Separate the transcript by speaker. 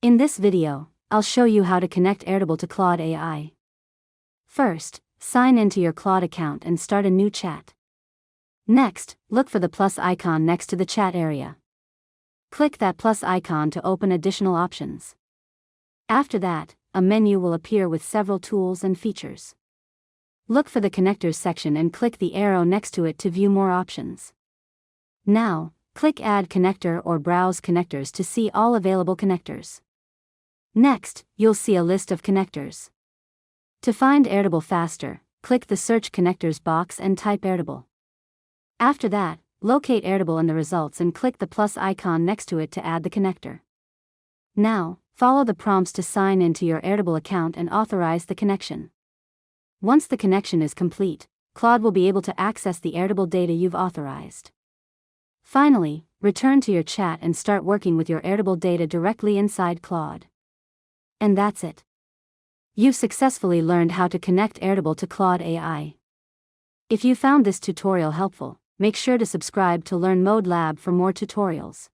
Speaker 1: In this video, I'll show you how to connect Airtable to Claude AI. First, sign into your Claude account and start a new chat. Next, look for the plus icon next to the chat area. Click that plus icon to open additional options. After that, a menu will appear with several tools and features. Look for the Connectors section and click the arrow next to it to view more options. Now, click Add Connector or Browse Connectors to see all available connectors. Next, you'll see a list of connectors. To find Airtable faster, click the Search Connectors box and type Airtable. After that, locate Airtable in the results and click the plus icon next to it to add the connector. Now, follow the prompts to sign into your Airtable account and authorize the connection. Once the connection is complete, Claude will be able to access the Airtable data you've authorized. Finally, return to your chat and start working with your Airtable data directly inside Claude. And that's it. You've successfully learned how to connect Airtable to Claude AI. If you found this tutorial helpful, make sure to subscribe to Learn Mode Lab for more tutorials.